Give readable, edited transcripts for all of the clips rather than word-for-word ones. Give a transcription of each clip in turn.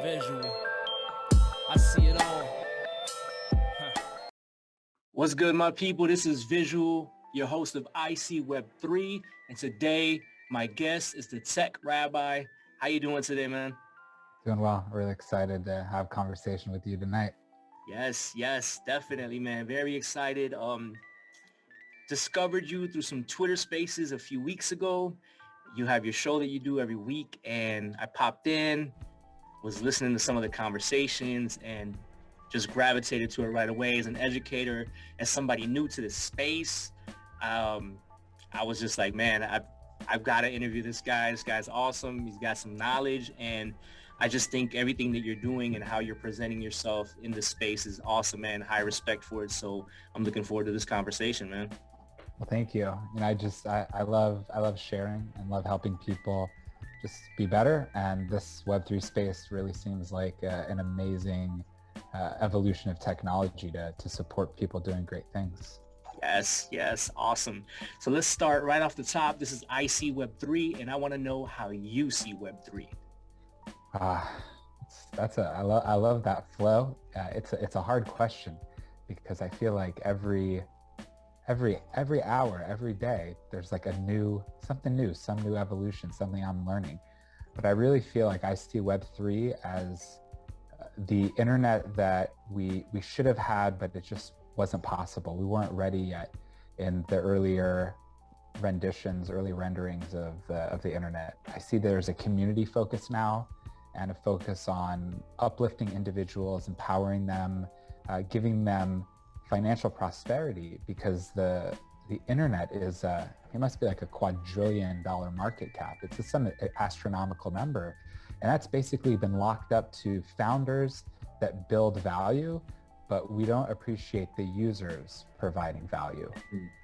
visual. I see it all. What's good, my people? This is Visual, your host of IC Web3, and today my guest is the Tech Rabbi. How you doing today, man? Doing well. Really excited to have a conversation with you tonight. Yes, definitely, man. Very excited. Discovered you through some Twitter Spaces a few weeks ago. You have your show that you do every week, and I popped in, was listening to some of the conversations, and just gravitated to it right away. As an educator, as somebody new to this space, I was just like, man, I've got to interview this guy. This guy's awesome. He's got some knowledge, and I just think everything that you're doing and how you're presenting yourself in this space is awesome, man. High respect for it. So I'm looking forward to this conversation, man. Well, thank you. And I love sharing and love helping people just be better. And this Web3 space really seems like an amazing evolution of technology to support people doing great things. Yes, awesome. So let's start right off the top. This is IC Web3, and I want to know how you see Web3. I love that flow. It's a hard question because I feel like every hour, every day, there's like something new, some new evolution, something I'm learning. But I really feel like I see Web3 as the internet that we should have had, but it just wasn't possible. We weren't ready yet in the early renderings of the internet. I see there's a community focus now and a focus on uplifting individuals, empowering them, giving them financial prosperity, because the internet is it must be like a $250 market cap. It's some astronomical number, and that's basically been locked up to founders that build value, but we don't appreciate the users providing value.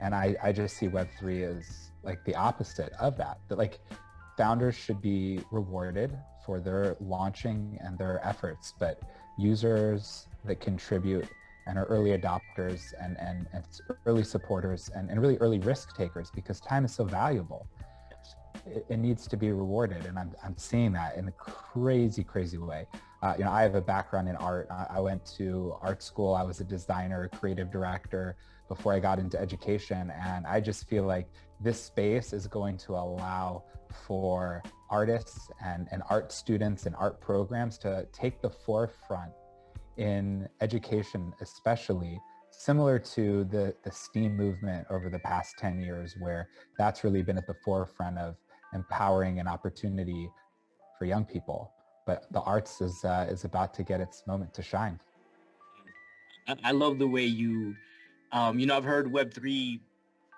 And I just see Web3 as like the opposite of that like founders should be rewarded for their launching and their efforts, but users that contribute and are early adopters and early supporters and really early risk takers, because time is so valuable. It needs to be rewarded, and I'm seeing that in a crazy way. I have a background in art. I went to art school. I was a designer, creative director before I got into education, and I just feel like this space is going to allow for artists and art students and art programs to take the forefront in education, especially similar to the STEAM movement over the past 10 years, where that's really been at the forefront of empowering an opportunity for young people. But the arts is about to get its moment to shine. I love the way you, I've heard Web3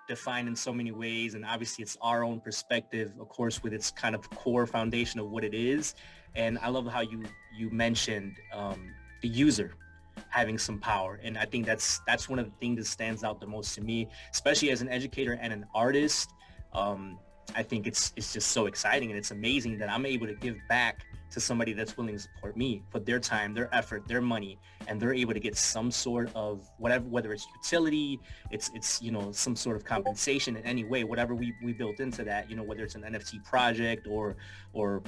defined in so many ways, and obviously it's our own perspective, of course, with its kind of core foundation of what it is. And I love how you mentioned the user having some power. And I think that's one of the things that stands out the most to me, especially as an educator and an artist. I think it's just so exciting, and it's amazing that I'm able to give back to somebody that's willing to support me, put their time, their effort, their money, and they're able to get some sort of whether it's utility, it's some sort of compensation in any way, whatever we built into that, whether it's an NFT project or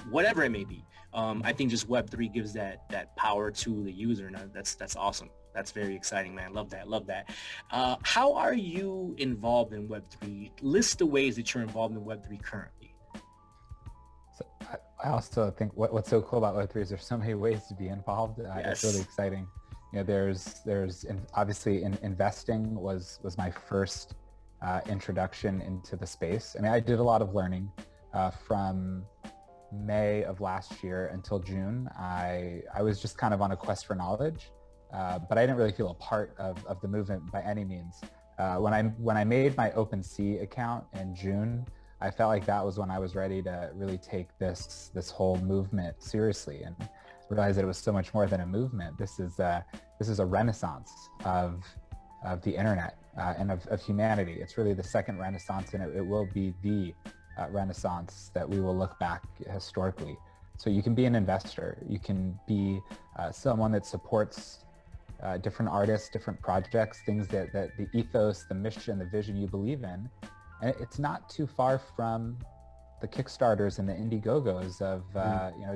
whatever it may be. I think just Web3 gives that power to the user, and that's awesome. That's very exciting, man. Love that. How are you involved in Web3? List the ways that you're involved in Web3 currently. So I also think what's so cool about Web3 is there's so many ways to be involved. Yes. It's really exciting. There's obviously investing was my first introduction into the space. I mean, I did a lot of learning from May of last year until June. I was just kind of on a quest for knowledge. But I didn't really feel a part of the movement by any means. When I made my OpenSea account in June, I felt like that was when I was ready to really take this whole movement seriously and realize that it was so much more than a movement. This is a renaissance of the internet and of humanity. It's really the second renaissance, and it will be the renaissance that we will look back historically. So you can be an investor, you can be someone that supports different artists, different projects, things that the ethos, the mission, the vision you believe in. And it's not too far from the Kickstarters and the Indiegogos of,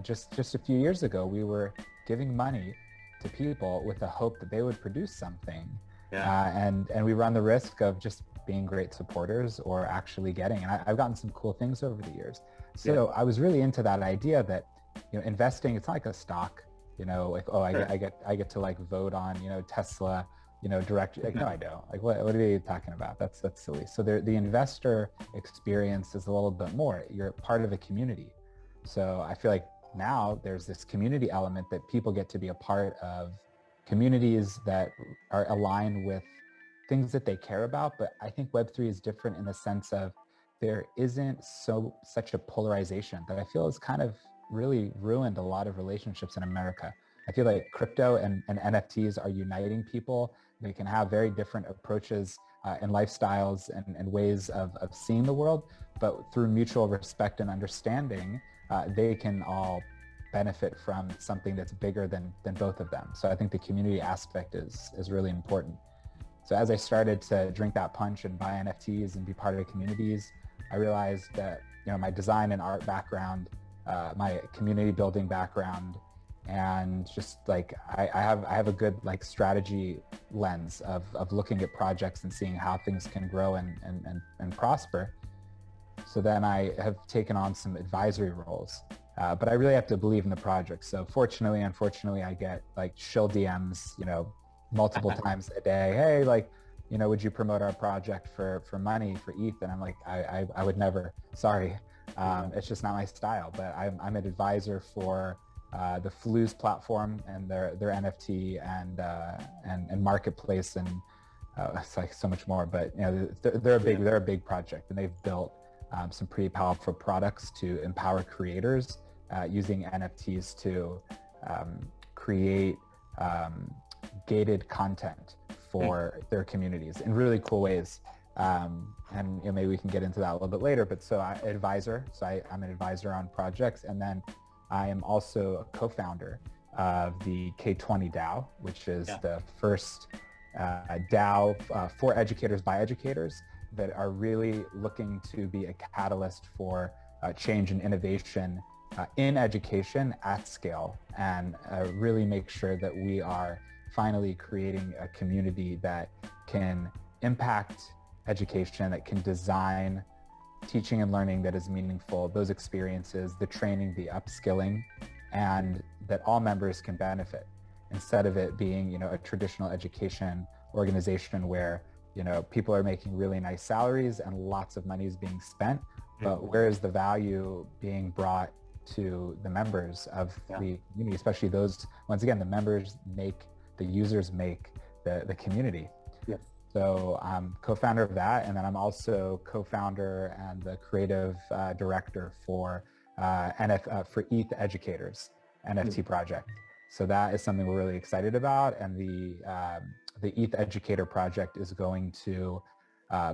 just a few years ago, we were giving money to people with the hope that they would produce something. And we run the risk of just being great supporters or actually getting, and I've gotten some cool things over the years. So I was really into that idea that, investing, it's not like a stock, like, oh, I get to like vote on, Tesla, direct, like, no, I don't. Like, what are you talking about? That's silly. So the investor experience is a little bit more. You're part of a community. So I feel like now there's this community element that people get to be a part of, communities that are aligned with things that they care about. But I think Web3 is different in the sense of there isn't such a polarization that I feel has kind of really ruined a lot of relationships in America. I feel like crypto and NFTs are uniting people. They can have very different approaches and lifestyles and ways of seeing the world, but through mutual respect and understanding, they can all benefit from something that's bigger than both of them. So I think the community aspect is really important. So as I started to drink that punch and buy NFTs and be part of communities, I realized that, my design and art background, my community building background, and just like I have a good like strategy lens of looking at projects and seeing how things can grow and prosper. So then I have taken on some advisory roles, but I really have to believe in the project. So unfortunately, I get like shill DMs, multiple times a day. Hey, like, would you promote our project for money, for ETH? And I'm like, I would never, sorry. It's just not my style, but I'm an advisor for the Flu's platform and their NFT and marketplace, and it's like so much more. But they're a big project, and they've built some pretty powerful products to empower creators using NFTs to create gated content for their communities in really cool ways. And maybe we can get into that a little bit later. But so I'm an advisor on projects, and then I am also a co-founder of the K20 DAO, which is the first DAO for educators by educators that are really looking to be a catalyst for change and innovation in education at scale, and really make sure that we are finally creating a community that can impact education, that can design teaching and learning that is meaningful, those experiences, the training, the upskilling, and that all members can benefit, instead of it being, a traditional education organization where, people are making really nice salaries and lots of money is being spent, but where is the value being brought to the members of the community, especially those, once again, the members make, the users make the community. Yes. So I'm co-founder of that, and then I'm also co-founder and the creative director for ETH Educators NFT project. So that is something we're really excited about, and the ETH Educator project is going to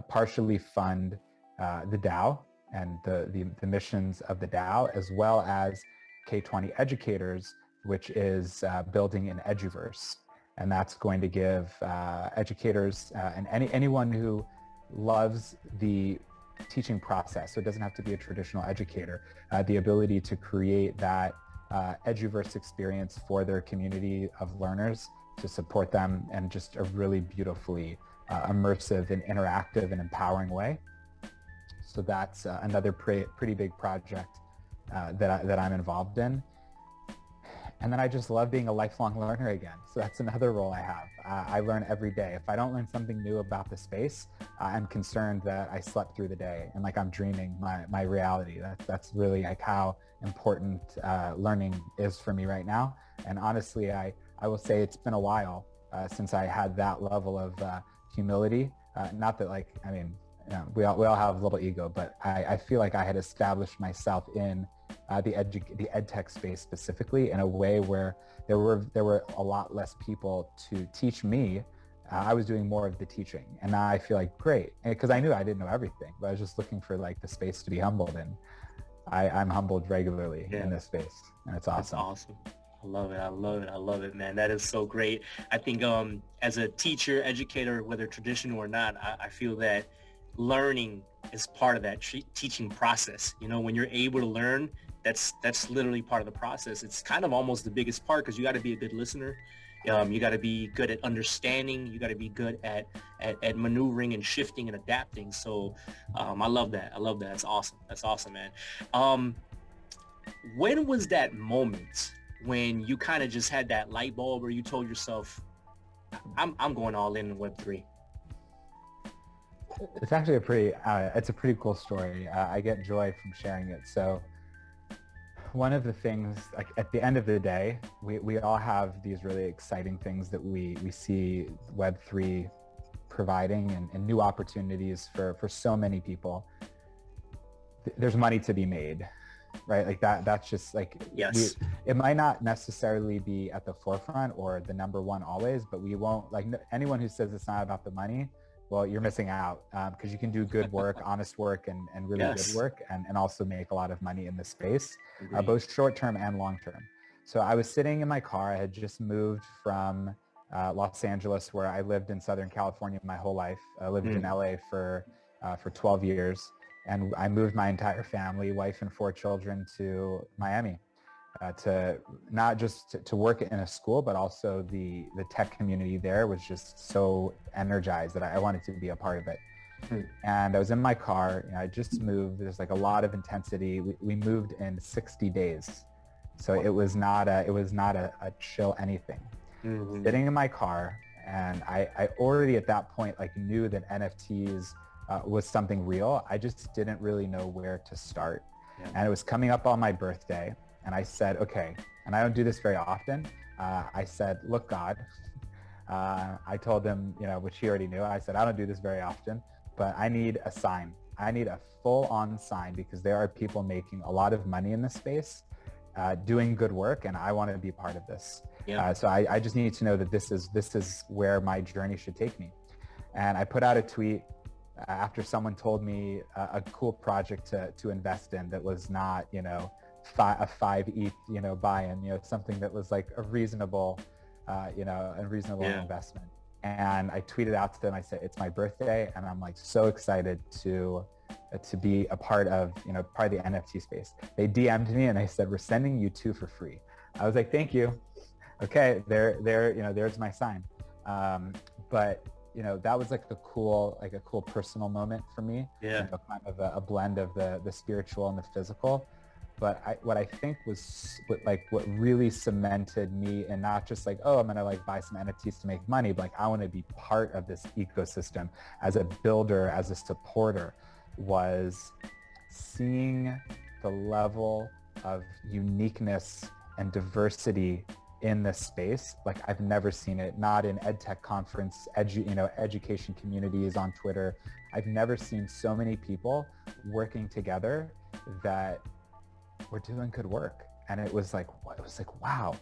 partially fund the DAO and the missions of the DAO, as well as K20 Educators, which is building an Eduverse. And that's going to give educators and anyone who loves the teaching process, so it doesn't have to be a traditional educator, the ability to create that Eduverse experience for their community of learners, to support them in just a really beautifully immersive and interactive and empowering way. So that's another pretty big project that I'm involved in. And then I just love being a lifelong learner again. So that's another role I have. I learn every day. If I don't learn something new about the space, I'm concerned that I slept through the day and like I'm dreaming my reality. That's really like how important learning is for me right now. And honestly, I will say it's been a while since I had that level of humility. Not that like, I mean, we all have a little ego, but I feel like I had established myself in the ed tech space specifically in a way where there were a lot less people to teach me. I was doing more of the teaching, and now I feel like great, because I knew I didn't know everything, but I was just looking for like the space to be humbled, and I'm humbled regularly in this space, and it's awesome. That's awesome. I love it, man. That is so great. I think as a teacher, educator, whether traditional or not, I feel that learning is part of that teaching process. You know, when you're able to learn, that's literally part of the process. It's kind of almost the biggest part, because you got to be a good listener. You got to be good at understanding. You got to be good at maneuvering and shifting and adapting. So I love that. I love that. That's awesome. That's awesome, man. When was that moment when you kind of just had that light bulb where you told yourself, I'm going all in Web3? It's actually it's a pretty cool story. I get joy from sharing it. So one of the things, like at the end of the day, we all have these really exciting things that we see Web3 providing and new opportunities for so many people. There's money to be made, right? Like that's just like, yes. It might not necessarily be at the forefront or the number one always, but we won't, like, anyone who says it's not about the money, well, you're missing out, because you can do good work, honest work, and really Yes. good work, and also make a lot of money in this space, Agreed. both short-term and long-term. So I was sitting in my car. I had just moved from Los Angeles, where I lived in Southern California my whole life. I lived in LA for 12 years, and I moved my entire family, wife and 4 children, to Miami. To not just to work in a school, but also the tech community there was just so energized that I wanted to be a part of it. And I was in my car, I just moved. There's like a lot of intensity. We moved in 60 days. So it was not a chill anything. Sitting in my car, and I already at that point like knew that NFTs was something real. I just didn't really know where to start. And it was coming up on my birthday. And I said, okay, and I don't do this very often. I said, look, God, I told him, which he already knew. I said, I don't do this very often, but I need a sign. I need a full-on sign, because there are people making a lot of money in this space, doing good work, and I want to be part of this. So I just need to know that this is where my journey should take me. And I put out a tweet after someone told me a cool project to invest in that was not, a 5 ETH, buy-in, something that was like a reasonable, investment. And I tweeted out to them. I said, it's my birthday, and I'm like so excited to be a part of the NFT space. They DM'd me and they said, we're sending you 2 for free. I was like, thank you. Okay, there's my sign. But that was like a cool personal moment for me. Kind of a blend of the spiritual and the physical. But what I think was what really cemented me, and not just like, oh, I'm gonna like buy some NFTs to make money, but like I want to be part of this ecosystem as a builder, as a supporter, was seeing the level of uniqueness and diversity in this space like I've never seen it. Not in EdTech conference, education communities on Twitter. I've never seen so many people working together that we're doing good work. And it was like wow,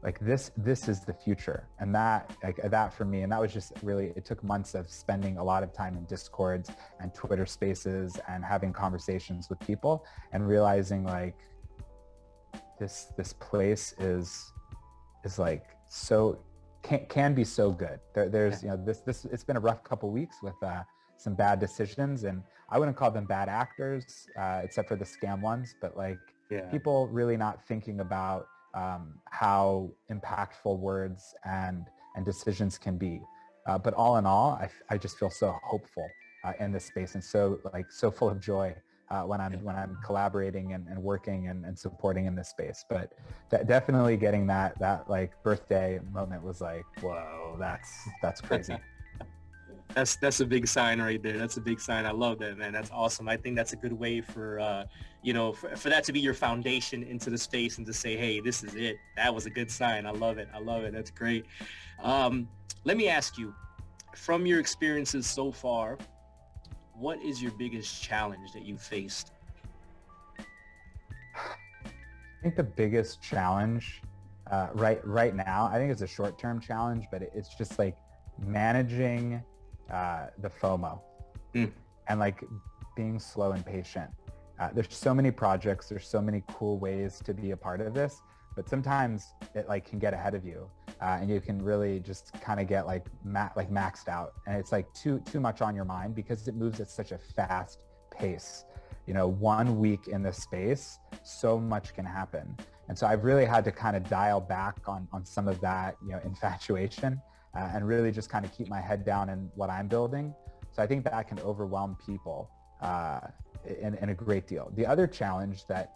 like this is the future. And that for me, and that was just really, it took months of spending a lot of time in Discords and Twitter spaces and having conversations with people and realizing like this place is like so can be so good. There's this it's been a rough couple weeks with some bad decisions, and I wouldn't call them bad actors, except for the scam ones, but like people really not thinking about how impactful words and decisions can be. But all in all, I just feel so hopeful in this space, and so full of joy when I'm collaborating and working and supporting in this space. But definitely getting that like birthday moment was like, whoa, that's crazy. That's a big sign right there. That's a big sign. I love that, man. That's awesome. I think that's a good way for, for that to be your foundation into the space and to say, hey, this is it. That was a good sign. I love it. I love it. That's great. Let me ask you, from your experiences so far, what is your biggest challenge that you faced? I think the biggest challenge right now, I think it's a short-term challenge, but it's just like managing the FOMO and like being slow and patient. There's so many projects, there's so many cool ways to be a part of this, but sometimes it like can get ahead of you. and you can really just kind of get like maxed out, and it's like too much on your mind because it moves at such a fast pace. 1 week in this space, so much can happen. And so I've really had to kind of dial back on some of that, infatuation, and really just kind of keep my head down in what I'm building. So I think that can overwhelm people in a great deal. The other challenge that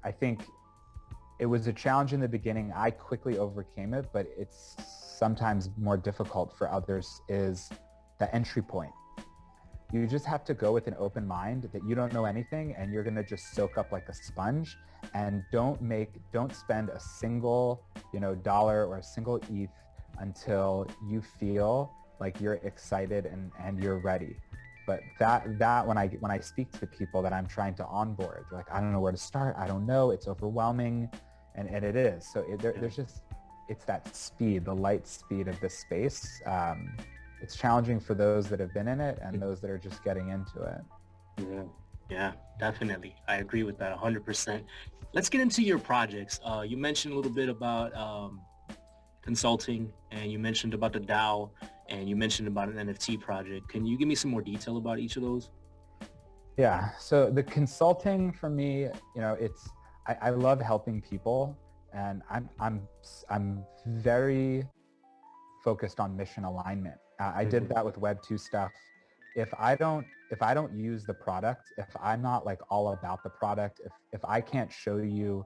I think it was a challenge in the beginning, I quickly overcame it, but it's sometimes more difficult for others, is the entry point. You just have to go with an open mind that you don't know anything and you're gonna just soak up like a sponge, and don't spend a single, dollar or a single ETH until you feel like you're excited and you're ready. But that when I speak to people that I'm trying to onboard, they're like, I don't know where to start. I don't know. It's overwhelming, and it is. So there's just, it's that speed, the light speed of this space. It's challenging for those that have been in it and those that are just getting into it. Yeah, definitely. I agree with that 100%. Let's get into your projects. You mentioned a little bit about consulting, and you mentioned about the DAO, and you mentioned about an NFT project. Can you give me some more detail about each of those? Yeah. So the consulting for me, I love helping people, and I'm very focused on mission alignment. I did that with Web2 stuff. If I don't use the product, if I'm not like all about the product, if I can't show you,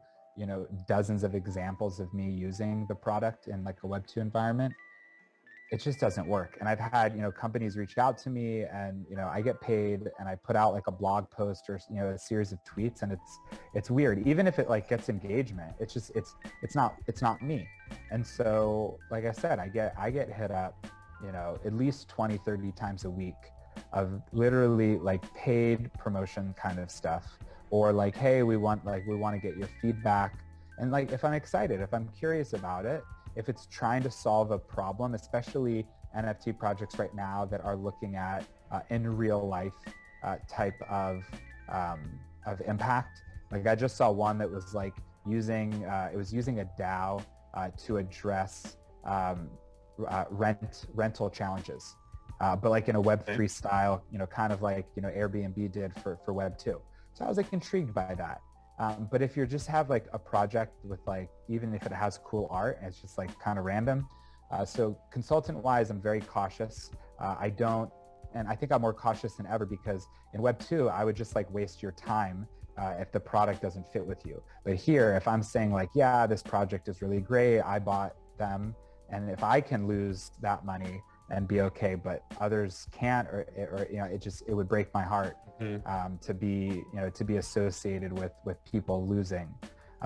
dozens of examples of me using the product in like a Web2 environment, it just doesn't work. And I've had, companies reach out to me, and, I get paid and I put out like a blog post or, a series of tweets, and it's weird. Even if it like gets engagement, it's not me. And so, like I said, I get hit up, at least 20, 30 times a week of literally like paid promotion kind of stuff, or like, hey, we want to get your feedback. And like, if I'm excited, if I'm curious about it, if it's trying to solve a problem, especially NFT projects right now that are looking at in real life type of impact. Like I just saw one that was like using a DAO to address rental challenges, but like in a Web3 style, kind of like Airbnb did for Web2. So I was like intrigued by that. But if you just have like a project with like, even if it has cool art, it's just like kind of random. So consultant wise, I'm very cautious. And I think I'm more cautious than ever, because in Web2, I would just like waste your time if the product doesn't fit with you. But here, if I'm saying like, yeah, this project is really great, I bought them, and if I can lose that money and be okay, but others can't, or it would break my heart to be associated with people losing.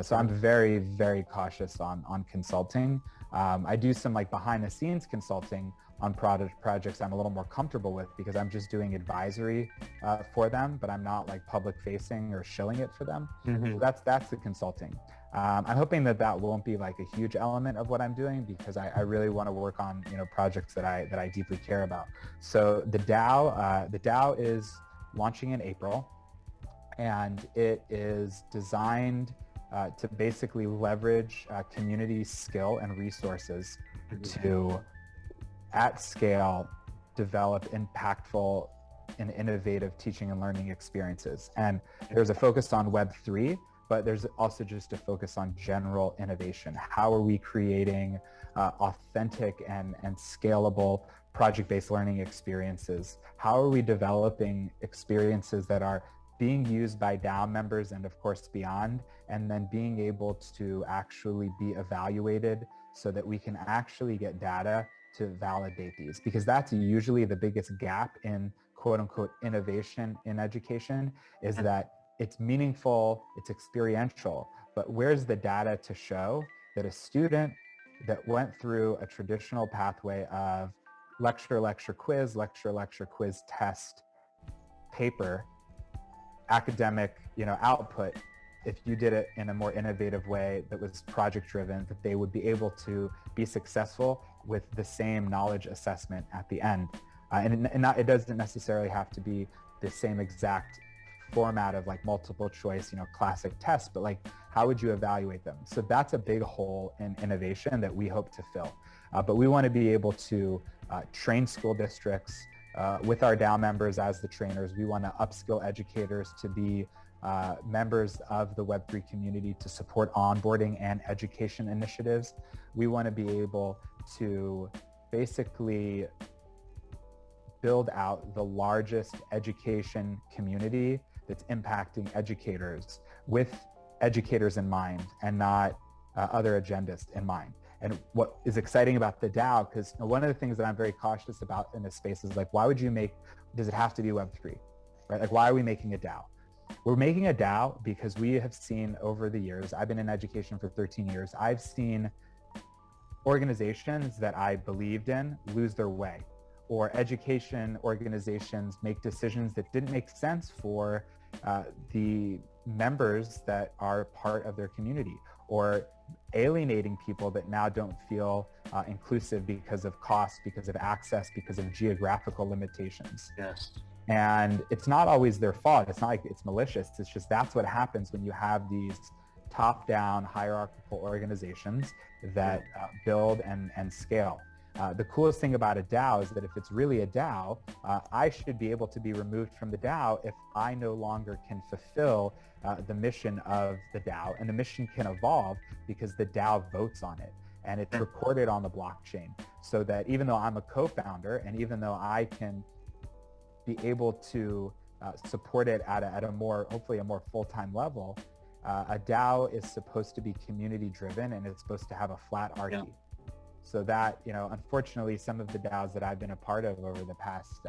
So I'm very, very cautious on consulting. I do some like behind the scenes consulting on projects I'm a little more comfortable with, because I'm just doing advisory for them, but I'm not like public facing or shilling it for them. So that's the consulting. I'm hoping that won't be like a huge element of what I'm doing, because I really want to work on projects that I deeply care about. So the DAO is launching in April, and it is designed to basically leverage community skill and resources to, at scale, develop impactful and innovative teaching and learning experiences. And there's a focus on Web3, but there's also just a focus on general innovation. How are we creating authentic and scalable project-based learning experiences? How are we developing experiences that are being used by DAO members and of course beyond, and then being able to actually be evaluated so that we can actually get data to validate these? Because that's usually the biggest gap in quote unquote innovation in education, is that it's meaningful, it's experiential, but where's the data to show that a student that went through a traditional pathway of lecture, quiz, test, paper, academic, output, if you did it in a more innovative way that was project driven, that they would be able to be successful with the same knowledge assessment at the end. And it doesn't necessarily have to be the same exact format of like multiple choice, classic tests, but like, how would you evaluate them? So that's a big hole in innovation that we hope to fill. But we want to be able to train school districts with our DAO members as the trainers. We want to upskill educators to be members of the Web3 community to support onboarding and education initiatives. We want to be able to basically build out the largest education community that's impacting educators with educators in mind and not other agendas in mind. And what is exciting about the DAO, because one of the things that I'm very cautious about in this space is like, does it have to be Web3, right? Like, why are we making a DAO? We're making a DAO because we have seen over the years, I've been in education for 13 years, I've seen organizations that I believed in lose their way, or education organizations make decisions that didn't make sense for the members that are part of their community, or alienating people that now don't feel inclusive because of cost, because of access, because of geographical limitations. Yes. And it's not always their fault. It's not like it's malicious. It's just that's what happens when you have these top-down hierarchical organizations that build and scale. The coolest thing about a DAO is that if it's really a DAO, I should be able to be removed from the DAO if I no longer can fulfill the mission of the DAO. And the mission can evolve because the DAO votes on it and it's recorded on the blockchain, so that even though I'm a co-founder and even though I can be able to support it at a more, hopefully a more full-time level, a DAO is supposed to be community driven and it's supposed to have a flat hierarchy. Yeah. So that, unfortunately, some of the DAOs that I've been a part of over the past,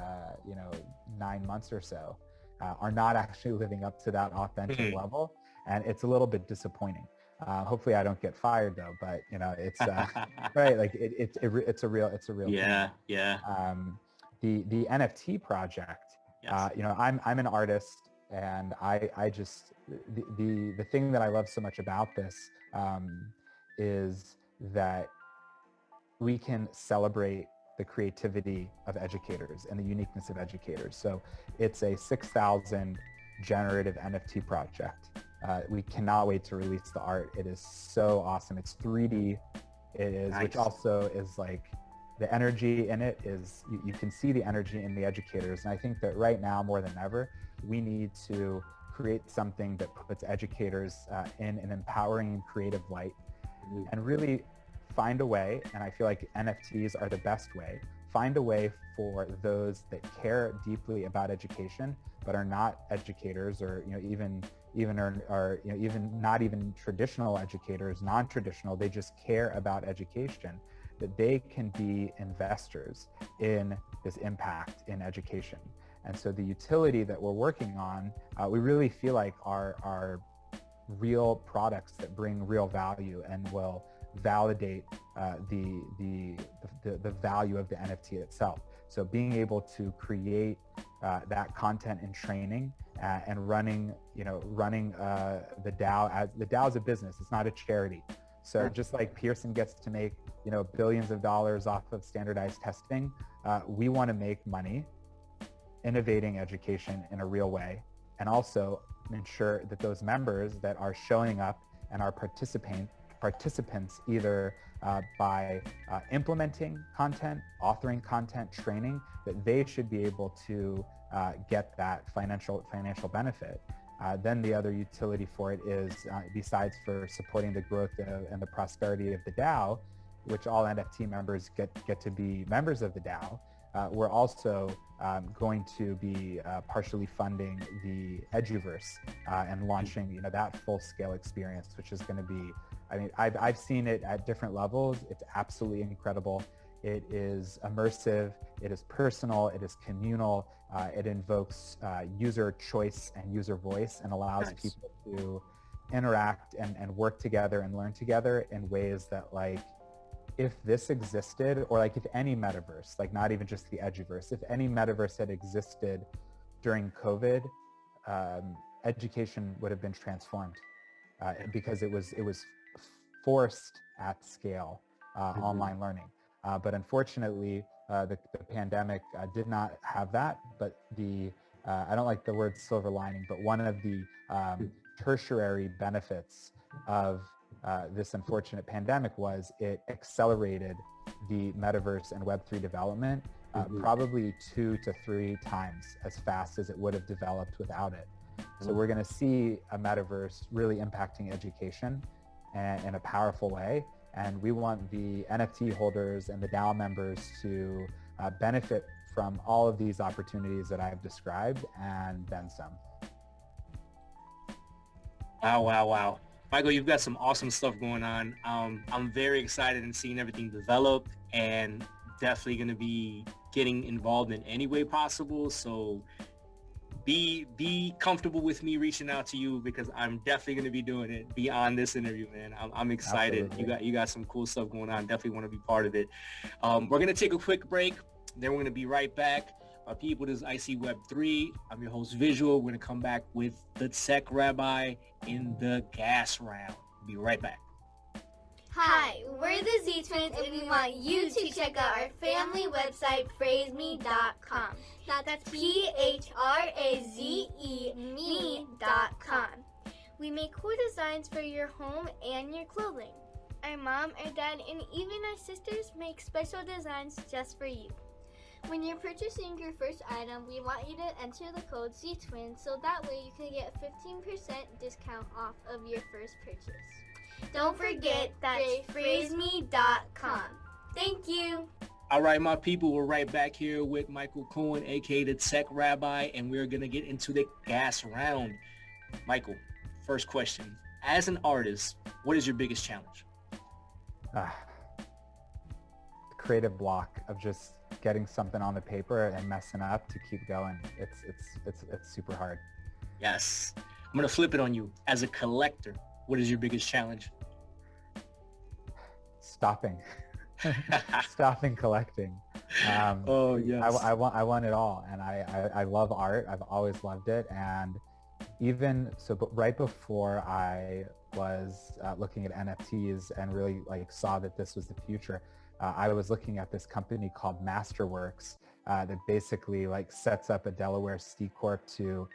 9 months or so are not actually living up to that authentic level. And it's a little bit disappointing. Hopefully I don't get fired though, but it's right. Like it's a real yeah, thing. Yeah. The NFT project, yes. I'm an artist, and I just, the thing that I love so much about this is that we can celebrate the creativity of educators and the uniqueness of educators. So it's a 6,000 generative NFT project. We cannot wait to release the art. It is so awesome. It's 3D. It is, nice. Which also is like, the energy in it is, you can see the energy in the educators. And I think that right now, more than ever, we need to create something that puts educators in an empowering and creative light, and really find a way, and I feel like NFTs are the best way, find a way for those that care deeply about education, but are not educators, or even not even traditional educators, non-traditional, they just care about education, that they can be investors in this impact in education. And so the utility that we're working on, we really feel like are real products that bring real value and will validate the value of the NFT itself. So being able to create that content and training and running the DAO, as the DAO is a business, it's not a charity. So just like Pearson gets to make billions of dollars off of standardized testing, we want to make money innovating education in a real way, and also ensure that those members that are showing up and are participants either by implementing content, authoring content, training, that they should be able to get that financial benefit. Then the other utility for it is, besides for supporting the growth and the prosperity of the DAO, which all NFT members get to be members of the DAO, we're also going to be partially funding the Eduverse and launching that full-scale experience, which is going to be, I've seen it at different levels. It's absolutely incredible. It is immersive, it is personal, it is communal, it invokes user choice and user voice, and allows people to interact and work together and learn together in ways that, like, if this existed, or like if any metaverse, like not even just the Eduverse, if any metaverse had existed during COVID, education would have been transformed because it was forced at scale, online learning. But unfortunately, the pandemic did not have that, but the I don't like the word silver lining, but one of the tertiary benefits of this unfortunate pandemic was it accelerated the metaverse and Web3 development probably 2 to 3 times as fast as it would have developed without it. So we're going to see a metaverse really impacting education in a powerful way. And we want the NFT holders and the DAO members to benefit from all of these opportunities that I've described and then some. Wow, wow, wow. Michael, you've got some awesome stuff going on. I'm very excited and seeing everything develop, and definitely going to be getting involved in any way possible. So be comfortable with me reaching out to you, because I'm definitely going to be doing it beyond this interview, man. I'm excited. Absolutely. You got some cool stuff going on. Definitely want to be part of it. We're going to take a quick break. Then we're going to be right back. People, this is IC Web3. I'm your host, Visual. We're going to come back with the Tech Rabbi in the gas round. Be right back. Hi, we're the Z Twins, and we want you to check out our family website, phrazeme.com. That's PHRAZE me.com. We make cool designs for your home and your clothing. Our mom, our dad, and even our sisters make special designs just for you. When you're purchasing your first item, we want you to enter the code ZTWIN so that way you can get 15% discount off of your first purchase. Don't forget, that's phrazeme.com. Thank you. All right, my people, we're right back here with Michael Cohen, aka the Tech Rabbi, and we're going to get into the gas round. Michael, first question. As an artist, what is your biggest challenge? Creative block of just getting something on the paper and messing up to keep going. It's super hard. Yes. I'm going to flip it on you. As a collector, what is your biggest challenge? Stopping collecting. Oh, yes. I want it all, and I love art. I've always loved it, and even so, but right before I was looking at NFTs and really saw that this was the future, I was looking at this company called Masterworks that basically sets up a Delaware C Corp to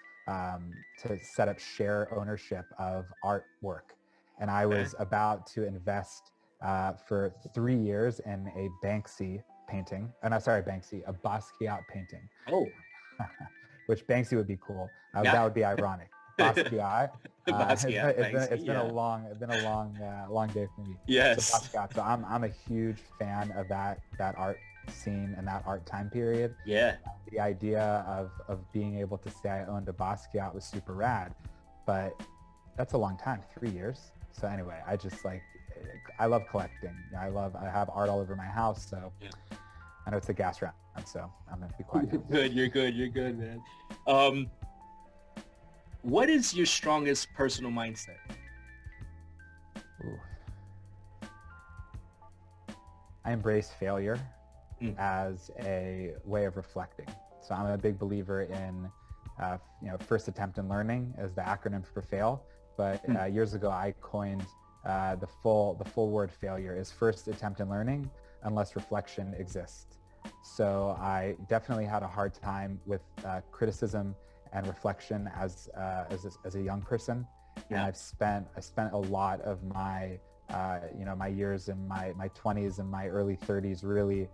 set up share ownership of artwork. And I was about to invest for 3 years in a Banksy painting. A Basquiat painting. Oh. Which Banksy would be cool. That would be ironic. Basquiat. It's been a long day for me. Yes. So Basquiat. So I'm a huge fan of that art scene and that art time period. Yeah. The idea of being able to say I owned a Basquiat was super rad, but that's a long time, 3 years. So anyway, I love collecting. I have art all over my house. So I know it's a gas round, so I'm gonna be quiet. You're good, man. What is your strongest personal mindset? Ooh. I embrace failure as a way of reflecting. So I'm a big believer in, first attempt in learning as the acronym for FAIL. But years ago, I coined the full word failure is first attempt in learning unless reflection exists. So I definitely had a hard time with criticism and reflection as a young person. And I've spent a lot of my my years in my 20s and my early 30s really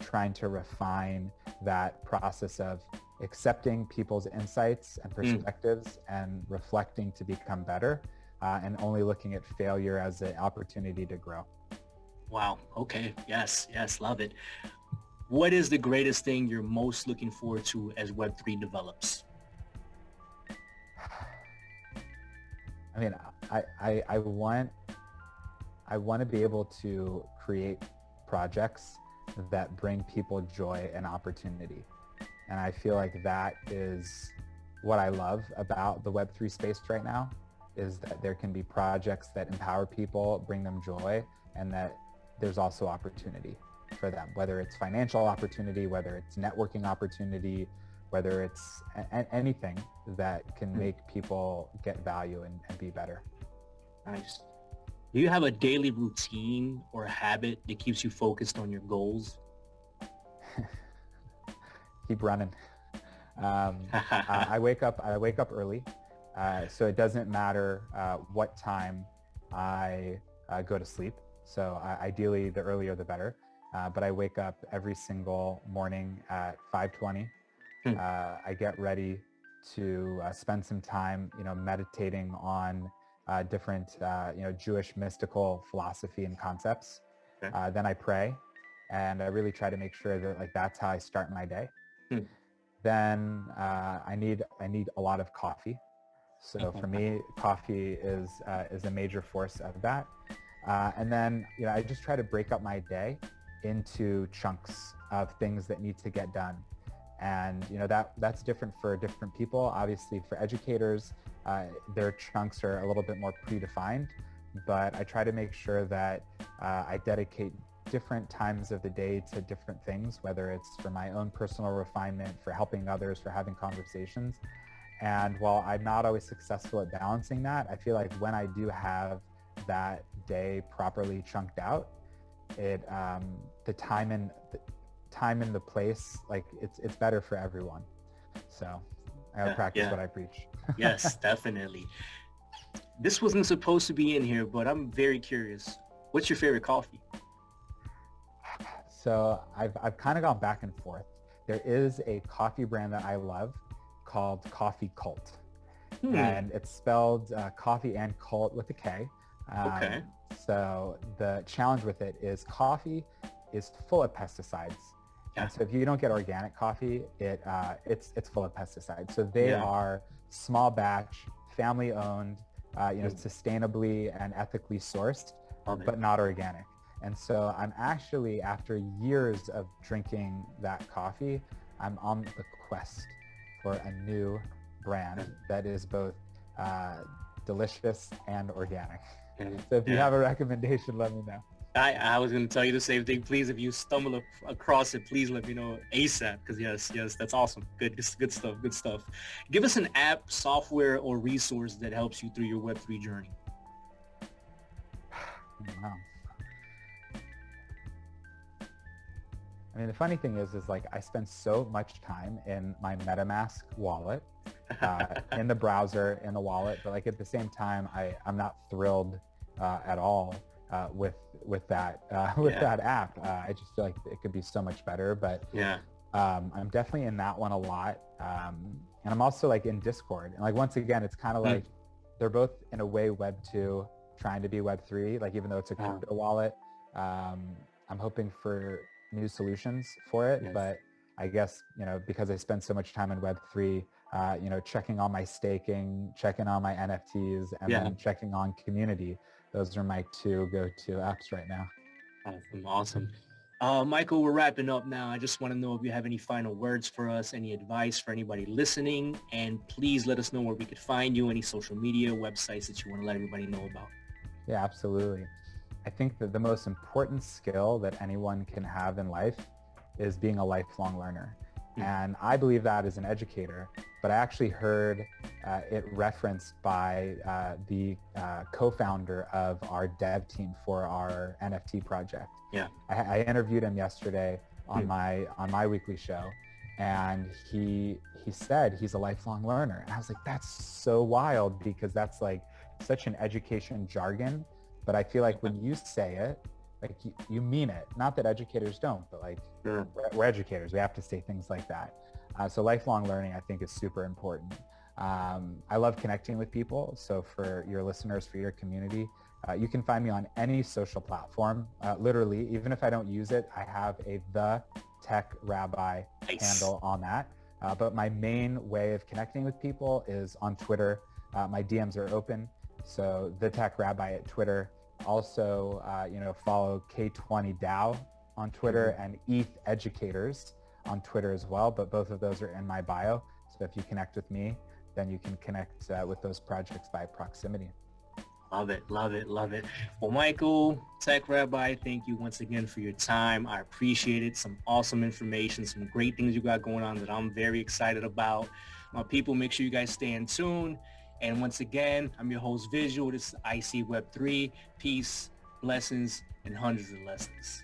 trying to refine that process of accepting people's insights and perspectives and reflecting to become better, and only looking at failure as an opportunity to grow. Wow. Okay. Yes. Love it. What is the greatest thing you're most looking forward to as Web3 develops? I mean, I want to be able to create projects that bring people joy and opportunity. And I feel like that is what I love about the Web3 space right now, is that there can be projects that empower people, bring them joy, and that there's also opportunity for them, whether it's financial opportunity, whether it's networking opportunity, whether it's anything that can make people get value and be better. Nice. Do you have a daily routine or a habit that keeps you focused on your goals? Keep running. I wake up early, so it doesn't matter what time I go to sleep. So ideally, the earlier the better. But I wake up every single morning at 5:20. I get ready to spend some time, meditating on different, Jewish mystical philosophy and concepts. Okay. Then I pray, and I really try to make sure that that's how I start my day. Hmm. Then I need a lot of coffee. So for me, coffee is a major force of that. And then I just try to break up my day into chunks of things that need to get done. And that's different for different people. Obviously, for educators, their chunks are a little bit more predefined. But I try to make sure that I dedicate different times of the day to different things, whether it's for my own personal refinement, for helping others, for having conversations. And while I'm not always successful at balancing that, I feel like when I do have that day properly chunked out, it the time and the place, it's better for everyone. So I gotta practice what I preach. Yes, definitely. This wasn't supposed to be in here, but I'm very curious. What's your favorite coffee? So I've kind of gone back and forth. There is a coffee brand that I love called Coffee Cult. And it's spelled coffee and cult with a K. Okay. So the challenge with it is coffee is full of pesticides. Yeah. And so if you don't get organic coffee, it's full of pesticides. So they are small batch, family owned, sustainably and ethically sourced, but not organic. And so I'm actually, after years of drinking that coffee, I'm on the quest for a new brand that is both delicious and organic. So if you have a recommendation, let me know. I was going to tell you the same thing. Please, if you stumble across it, please let me know ASAP. Because yes, that's awesome. Good stuff. Give us an app, software, or resource that helps you through your Web3 journey. Wow. I mean, the funny thing is I spend so much time in my MetaMask wallet, in the browser, in the wallet, but at the same time, I'm not thrilled at all with that app. I just feel like it could be so much better, but I'm definitely in that one a lot. And I'm also in Discord. And once again, it's kind of they're both in a way Web 2 trying to be Web 3, even though it's a crypto wallet. I'm hoping for new solutions for it, but I guess, because I spend so much time in Web 3, checking on my staking, checking on my NFTs, and then checking on community. Those are my two go-to apps right now. Awesome. Michael, we're wrapping up now. I just want to know if you have any final words for us, any advice for anybody listening, and please let us know where we could find you, any social media, websites that you want to let everybody know about. Yeah, absolutely. I think that the most important skill that anyone can have in life is being a lifelong learner. And I believe that as an educator, but I actually heard it referenced by the co-founder of our dev team for our NFT project. Yeah. I interviewed him yesterday on my weekly show, and he said he's a lifelong learner. And I was like, that's so wild, because that's such an education jargon. But I feel like when you say it, you mean it. Not that educators don't, but we're educators. We have to say things like that. So lifelong learning, I think, is super important. I love connecting with people. So for your listeners, for your community, you can find me on any social platform. Literally, even if I don't use it, I have the Tech Rabbi handle on that. But my main way of connecting with people is on Twitter. My DMs are open. So the Tech Rabbi at Twitter. Also, follow K20 DAO on Twitter and ETH Educators on Twitter as well. But both of those are in my bio. So if you connect with me, then you can connect with those projects by proximity. Love it. Well, Michael, Tech Rabbi, thank you once again for your time. I appreciate it. Some awesome information, some great things you got going on that I'm very excited about. My people, make sure you guys stay in tune. And once again, I'm your host, Visual. This is IC Web3. Peace, blessings, and hundreds of lessons.